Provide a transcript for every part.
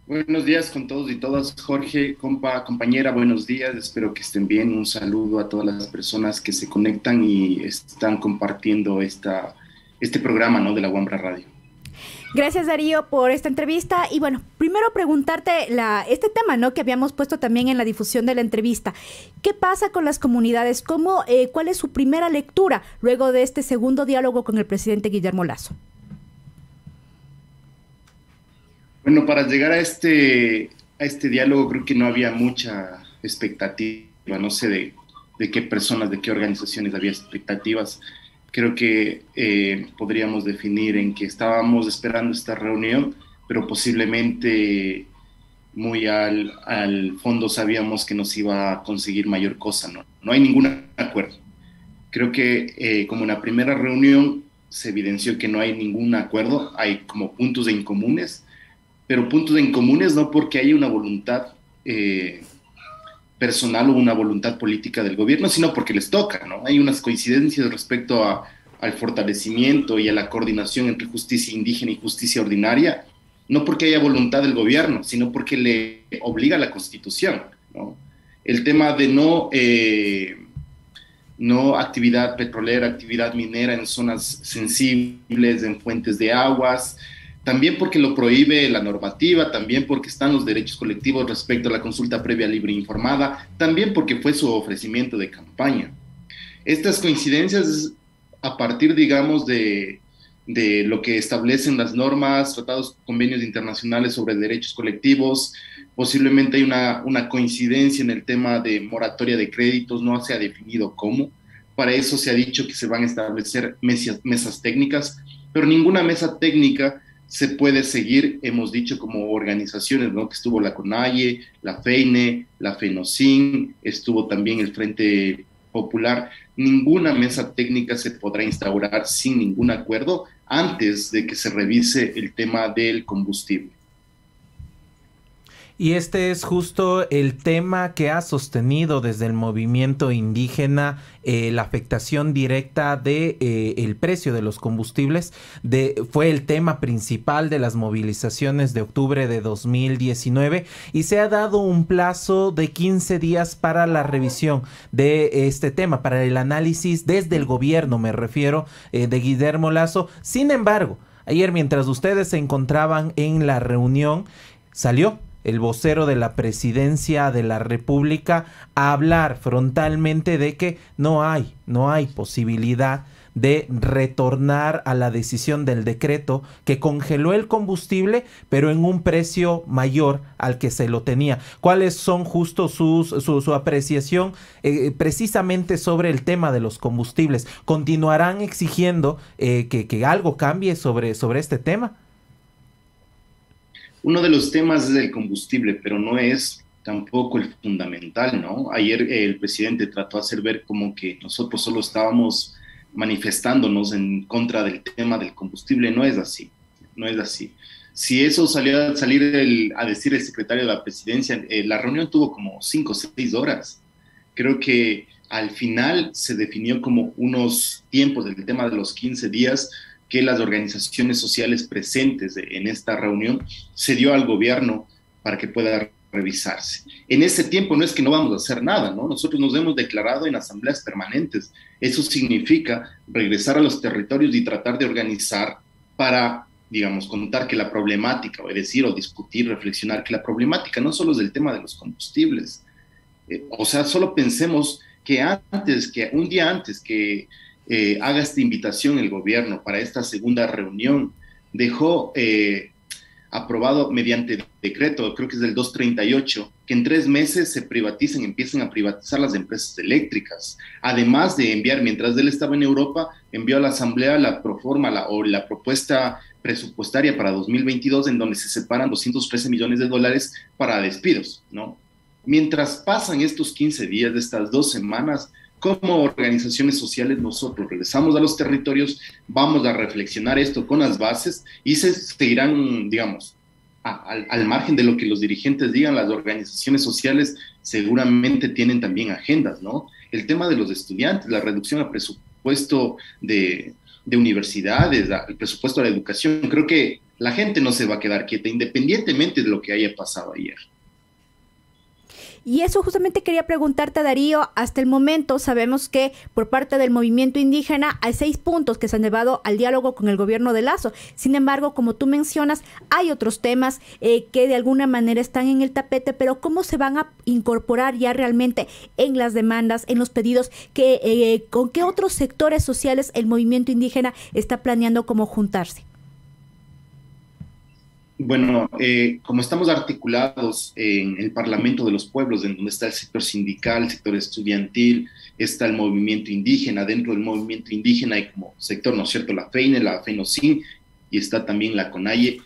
Buenos días con todos y todas, Jorge, compa, compañera, buenos días, espero que estén bien. Un saludo a todas las personas que se conectan y están compartiendo este programa, ¿no? De la Wambra Radio. Gracias, Darío, por esta entrevista. Y bueno, primero preguntarte este tema, ¿no? Que habíamos puesto también en la difusión de la entrevista. ¿Qué pasa con las comunidades? ¿Cuál es su primera lectura luego de este segundo diálogo con el presidente Guillermo Lasso? Bueno, para llegar a este diálogo creo que no había mucha expectativa, no sé de qué personas, de qué organizaciones había expectativas. Creo que podríamos definir en que estábamos esperando esta reunión, pero posiblemente muy al fondo sabíamos que nos iba a conseguir mayor cosa, ¿no? No hay ningún acuerdo. Creo que como en la primera reunión se evidenció que no hay ningún acuerdo, hay como puntos en comunes, pero puntos en comunes no porque haya una voluntad personal o una voluntad política del gobierno, sino porque les toca, ¿no? Hay unas coincidencias respecto al fortalecimiento y a la coordinación entre justicia indígena y justicia ordinaria, no porque haya voluntad del gobierno, sino porque le obliga a la Constitución, ¿no? El tema de no actividad petrolera, actividad minera en zonas sensibles, en fuentes de aguas, también porque lo prohíbe la normativa, también porque están los derechos colectivos respecto a la consulta previa libre e informada, también porque fue su ofrecimiento de campaña. Estas coincidencias a partir, digamos, de lo que establecen las normas, tratados, convenios internacionales sobre derechos colectivos. Posiblemente hay una coincidencia en el tema de moratoria de créditos, no se ha definido cómo. Para eso se ha dicho que se van a establecer mesas técnicas, pero ninguna mesa técnica se puede seguir, hemos dicho, como organizaciones, ¿no? Que estuvo la CONAIE, la FEINE, la FENOCIN, estuvo también el Frente Popular. Ninguna mesa técnica se podrá instaurar sin ningún acuerdo antes de que se revise el tema del combustible. Y este es justo el tema que ha sostenido desde el movimiento indígena la afectación directa de el precio de los combustibles. Fue el tema principal de las movilizaciones de octubre de 2019 y se ha dado un plazo de 15 días para la revisión de este tema, para el análisis desde el gobierno, me refiero, de Guillermo Lasso. Sin embargo, ayer mientras ustedes se encontraban en la reunión, salió el vocero de la Presidencia de la República a hablar frontalmente de que no hay posibilidad de retornar a la decisión del decreto que congeló el combustible, pero en un precio mayor al que se lo tenía. ¿Cuáles son justo su apreciación precisamente sobre el tema de los combustibles? ¿Continuarán exigiendo que algo cambie sobre este tema? Uno de los temas es el combustible, pero no es tampoco el fundamental, ¿no? Ayer el presidente trató de hacer ver como que nosotros solo estábamos manifestándonos en contra del tema del combustible. No es así, no es así. Si eso salió a salir a decir el secretario de la presidencia, la reunión tuvo como 5 o 6 horas. Creo que al final se definió como unos tiempos del tema de los 15 días que las organizaciones sociales presentes en esta reunión se dio al gobierno para que pueda revisarse. En ese tiempo no es que no vamos a hacer nada, ¿no? Nosotros nos hemos declarado en asambleas permanentes. Eso significa regresar a los territorios y tratar de organizar para, digamos, contar que la problemática, o decir, o discutir, reflexionar, que la problemática no solo es del tema de los combustibles. O sea, solo pensemos que un día antes que haga esta invitación el gobierno para esta segunda reunión, dejó aprobado mediante decreto, creo que es del 238, que en 3 meses se privaticen, empiecen a privatizar las empresas eléctricas. Además de enviar, mientras él estaba en Europa, envió a la Asamblea la proforma o la propuesta presupuestaria para 2022, en donde se separan 213 millones de dólares para despidos, ¿no? Mientras pasan estos 15 días de estas 2 semanas, como organizaciones sociales nosotros regresamos a los territorios, vamos a reflexionar esto con las bases y se seguirán, digamos, al margen de lo que los dirigentes digan, las organizaciones sociales seguramente tienen también agendas, ¿no? El tema de los estudiantes, la reducción al presupuesto de universidades, el presupuesto de la educación, creo que La gente no se va a quedar quieta, independientemente de lo que haya pasado ayer. Y eso justamente quería preguntarte, Darío. Hasta el momento sabemos que por parte del movimiento indígena hay 6 puntos que se han llevado al diálogo con el gobierno de Lasso. Sin embargo, como tú mencionas, hay otros temas que de alguna manera están en el tapete, pero ¿cómo se van a incorporar ya realmente en las demandas, en los pedidos? ¿Con qué otros sectores sociales el movimiento indígena está planeando cómo juntarse? Bueno, como estamos articulados en el Parlamento de los Pueblos, en donde está el sector sindical, el sector estudiantil, está el movimiento indígena, dentro del movimiento indígena hay como sector, ¿no es cierto?, la FEINE, la FENOCIN, y está también la CONAIE.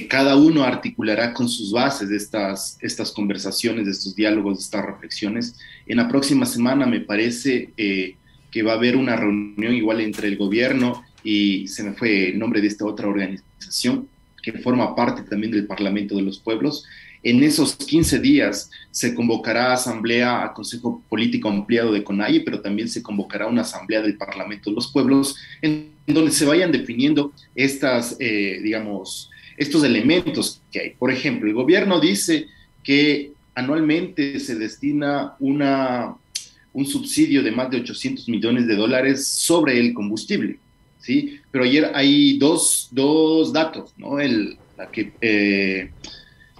Cada uno articulará con sus bases estas conversaciones, estos diálogos, estas reflexiones. En la próxima semana me parece que va a haber una reunión igual entre el gobierno y se me fue el nombre de esta otra organización, que forma parte también del Parlamento de los Pueblos. En esos 15 días se convocará asamblea, a Consejo Político Ampliado de CONAIE, pero también se convocará una asamblea del Parlamento de los Pueblos, en donde se vayan definiendo digamos, estos elementos que hay. Por ejemplo, el gobierno dice que anualmente se destina un subsidio de más de $800 millones sobre el combustible, ¿sí? Pero ayer hay dos datos, ¿no? La que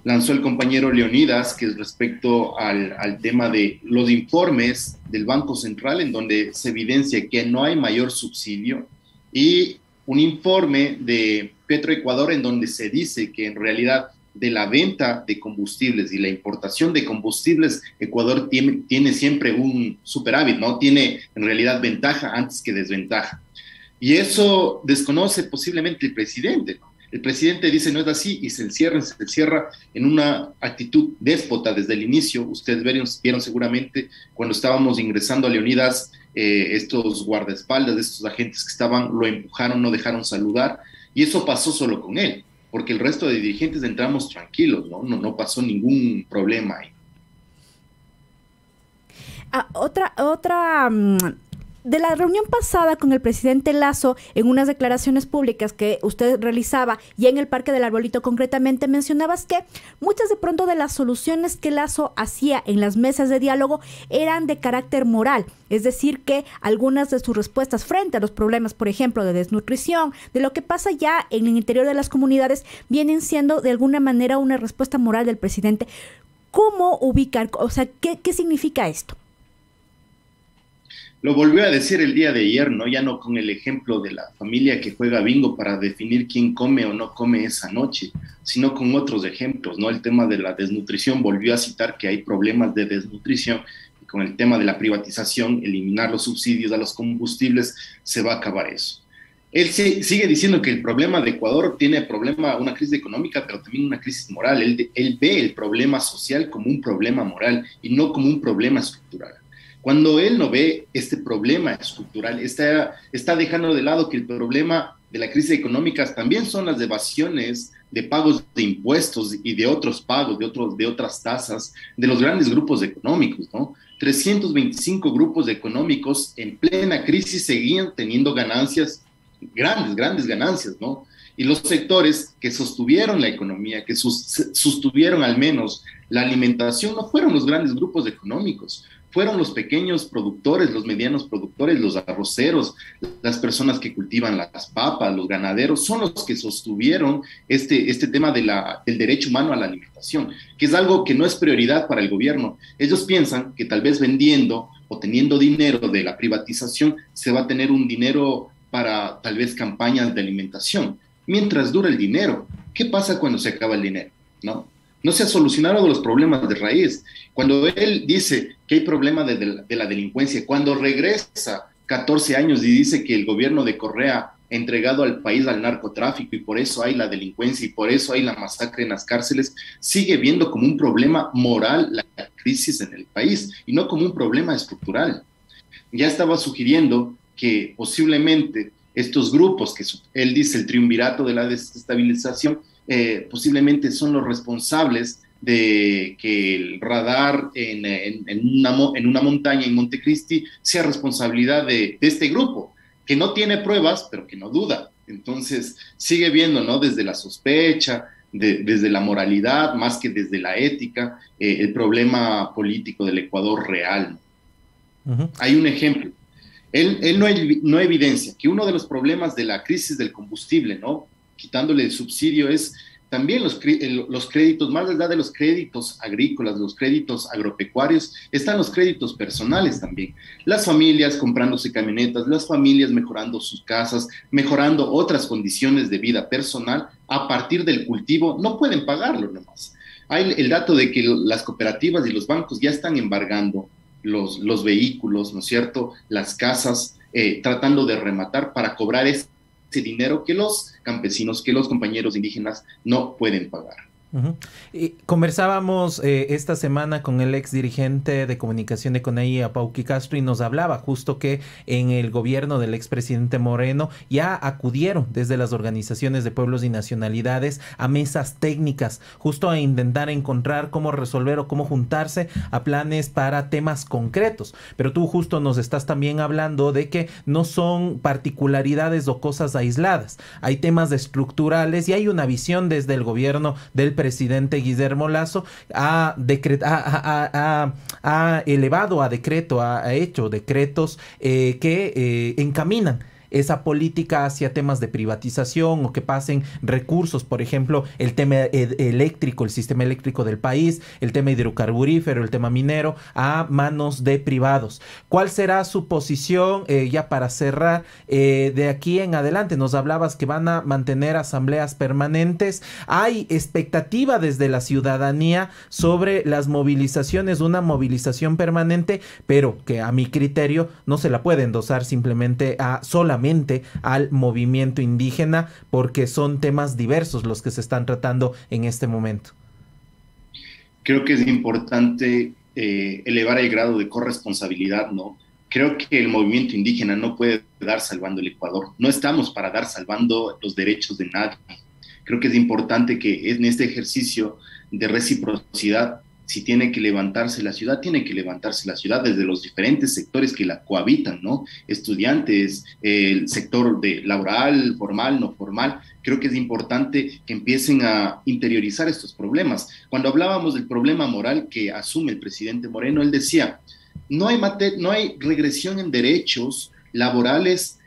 lanzó el compañero Leonidas, que es respecto al tema de los informes del Banco Central, en donde se evidencia que no hay mayor subsidio, y un informe de Petroecuador en donde se dice que en realidad de la venta de combustibles y la importación de combustibles, Ecuador tiene siempre un superávit, ¿no? Tiene en realidad ventaja antes que desventaja. Y eso desconoce posiblemente el presidente, ¿no? El presidente dice no es así y se encierra en una actitud déspota desde el inicio. Ustedes vieron seguramente cuando estábamos ingresando a Leonidas, estos guardaespaldas, estos agentes que estaban, lo empujaron, no dejaron saludar, y eso pasó solo con él, porque el resto de dirigentes entramos tranquilos, no pasó ningún problema ahí. De la reunión pasada con el presidente Lasso, en unas declaraciones públicas que usted realizaba y en el Parque del Arbolito concretamente, mencionabas que muchas de pronto de las soluciones que Lasso hacía en las mesas de diálogo eran de carácter moral, es decir, que algunas de sus respuestas frente a los problemas, por ejemplo, de desnutrición, de lo que pasa ya en el interior de las comunidades, vienen siendo de alguna manera una respuesta moral del presidente. ¿Cómo ubicar? O sea, ¿qué significa esto? Lo volvió a decir el día de ayer, ¿no? Ya no con el ejemplo de la familia que juega bingo para definir quién come o no come esa noche, sino con otros ejemplos, ¿no? El tema de la desnutrición, volvió a citar que hay problemas de desnutrición, y con el tema de la privatización, eliminar los subsidios a los combustibles, se va a acabar eso. Él sigue diciendo que el problema de Ecuador tiene una crisis económica, pero también una crisis moral. Él ve el problema social como un problema moral y no como un problema estructural. Cuando él no ve este problema estructural, está dejando de lado que el problema de la crisis económica también son las evasiones de pagos de impuestos y de otros pagos, de otras tasas, de los grandes grupos económicos, ¿no? 325 grupos económicos en plena crisis seguían teniendo ganancias, grandes ganancias, ¿no? Y los sectores que sostuvieron la economía, que sostuvieron al menos la alimentación, no fueron los grandes grupos económicos, fueron los pequeños productores, los medianos productores, los arroceros, las personas que cultivan las papas, los ganaderos, son los que sostuvieron este tema del derecho humano a la alimentación, que es algo que no es prioridad para el gobierno. Ellos piensan que tal vez vendiendo o teniendo dinero de la privatización se va a tener un dinero para tal vez campañas de alimentación. Mientras dura el dinero, ¿qué pasa cuando se acaba el dinero? No se han solucionado los problemas de raíz. Cuando él dice que hay problema de la delincuencia, cuando regresa 14 años y dice que el gobierno de Correa ha entregado al país al narcotráfico y por eso hay la delincuencia y por eso hay la masacre en las cárceles, sigue viendo como un problema moral la crisis en el país y no como un problema estructural. Ya estaba sugiriendo que posiblemente estos grupos, que él dice el triunvirato de la desestabilización, posiblemente son los responsables de que el radar en una montaña en Montecristi sea responsabilidad de este grupo, que no tiene pruebas, pero que no duda. Entonces, sigue viendo, ¿no? Desde la sospecha, desde la moralidad, más que desde la ética, el problema político del Ecuador real, ¿no? Hay un ejemplo. Él no evidencia que uno de los problemas de la crisis del combustible, ¿no? Quitándole el subsidio, es también los créditos, más allá de los créditos agrícolas, los créditos agropecuarios, están los créditos personales también. Las familias comprándose camionetas, las familias mejorando sus casas, mejorando otras condiciones de vida personal a partir del cultivo, no pueden pagarlo nomás. Hay el dato de que las cooperativas y los bancos ya están embargando los vehículos, ¿no es cierto?, las casas, tratando de rematar para cobrar ese dinero que los campesinos, que los compañeros indígenas no pueden pagar. Conversábamos esta semana con el ex dirigente de comunicación de CONAIE, Apauqui Castro, y nos hablaba justo que en el gobierno del expresidente Moreno ya acudieron desde las organizaciones de pueblos y nacionalidades a mesas técnicas, justo a intentar encontrar cómo resolver o cómo juntarse a planes para temas concretos. Pero tú justo nos estás también hablando de que no son particularidades o cosas aisladas. Hay temas estructurales y hay una visión desde el gobierno del presidente Guillermo Lasso, ha elevado a decreto, ha hecho decretos que encaminan esa política hacia temas de privatización o que pasen recursos, por ejemplo, el tema eléctrico, el sistema eléctrico del país, el tema hidrocarburífero, el tema minero, a manos de privados. ¿Cuál será su posición ya para cerrar de aquí en adelante? Nos hablabas que van a mantener asambleas permanentes. ¿Hay expectativa desde la ciudadanía sobre las movilizaciones, una movilización permanente, pero que a mi criterio no se la puede endosar simplemente solamente al movimiento indígena, porque son temas diversos los que se están tratando en este momento? Creo que es importante elevar el grado de corresponsabilidad, ¿no? Creo que el movimiento indígena no puede dar salvando el Ecuador. No estamos para dar salvando los derechos de nadie. Creo que es importante que en este ejercicio de reciprocidad, si tiene que levantarse la ciudad, tiene que levantarse la ciudad desde los diferentes sectores que la cohabitan, ¿no? Estudiantes, el sector laboral, formal, no formal. Creo que es importante que empiecen a interiorizar estos problemas. Cuando hablábamos del problema moral que asume el presidente Moreno, él decía, no hay regresión en derechos laborales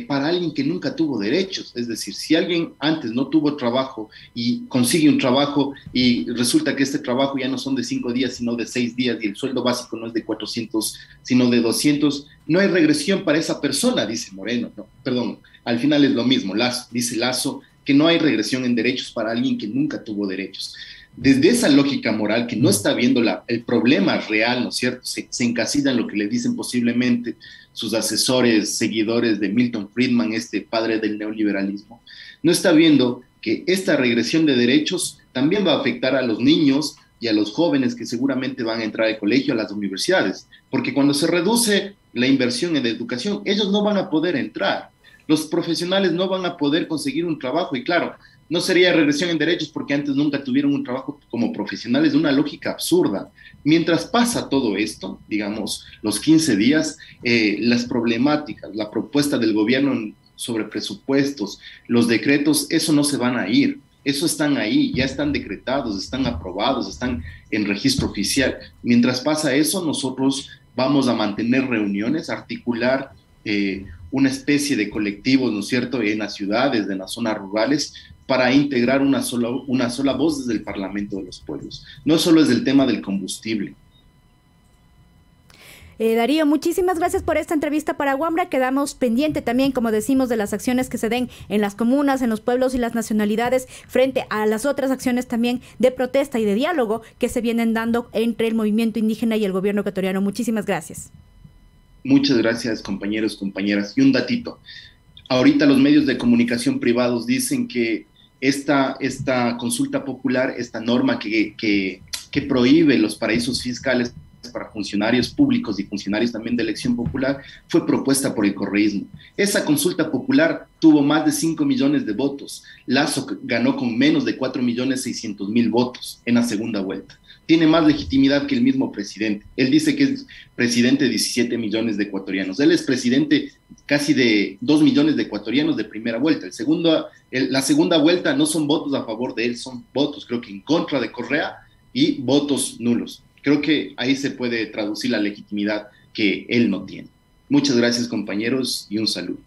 para alguien que nunca tuvo derechos. Es decir, si alguien antes no tuvo trabajo y consigue un trabajo y resulta que este trabajo ya no son de 5 días, sino de 6 días, y el sueldo básico no es de 400, sino de 200, no hay regresión para esa persona, dice Moreno. No, perdón, al final es lo mismo, dice Lasso, que no hay regresión en derechos para alguien que nunca tuvo derechos. Desde esa lógica moral que no está viendo el problema real, ¿no es cierto? Se encasilla en lo que le dicen posiblemente sus asesores, seguidores de Milton Friedman, este padre del neoliberalismo. No está viendo que esta regresión de derechos también va a afectar a los niños y a los jóvenes que seguramente van a entrar al colegio, a las universidades, porque cuando se reduce la inversión en la educación, ellos no van a poder entrar. Los profesionales no van a poder conseguir un trabajo y claro, no sería regresión en derechos porque antes nunca tuvieron un trabajo como profesionales, de una lógica absurda. Mientras pasa todo esto, digamos, los 15 días, las problemáticas, la propuesta del gobierno sobre presupuestos, los decretos, eso no se van a ir. Eso están ahí, ya están decretados, están aprobados, están en registro oficial. Mientras pasa eso, nosotros vamos a mantener reuniones, articular una especie de colectivos, ¿no es cierto?, en las ciudades, en las zonas rurales, para integrar una sola voz desde el Parlamento de los Pueblos. No solo es el tema del combustible. Darío, muchísimas gracias por esta entrevista para Wambra. Quedamos pendiente también, como decimos, de las acciones que se den en las comunas, en los pueblos y las nacionalidades, frente a las otras acciones también de protesta y de diálogo que se vienen dando entre el movimiento indígena y el gobierno ecuatoriano. Muchísimas gracias. Muchas gracias, compañeros, compañeras. Y un datito. Ahorita los medios de comunicación privados dicen que esta consulta popular, esta norma que prohíbe los paraísos fiscales para funcionarios públicos y funcionarios también de elección popular fue propuesta por el correísmo. Esa consulta popular tuvo más de 5 millones de votos. Lasso ganó con menos de 4.600.000 votos en la segunda vuelta. Tiene más legitimidad que el mismo presidente. Él dice que es presidente de 17 millones de ecuatorianos. Él es presidente casi de 2 millones de ecuatorianos de primera vuelta. La segunda vuelta no son votos a favor de él, son votos, creo que en contra de Correa y votos nulos. Creo que ahí se puede traducir la legitimidad que él no tiene. Muchas gracias, compañeros, y un saludo.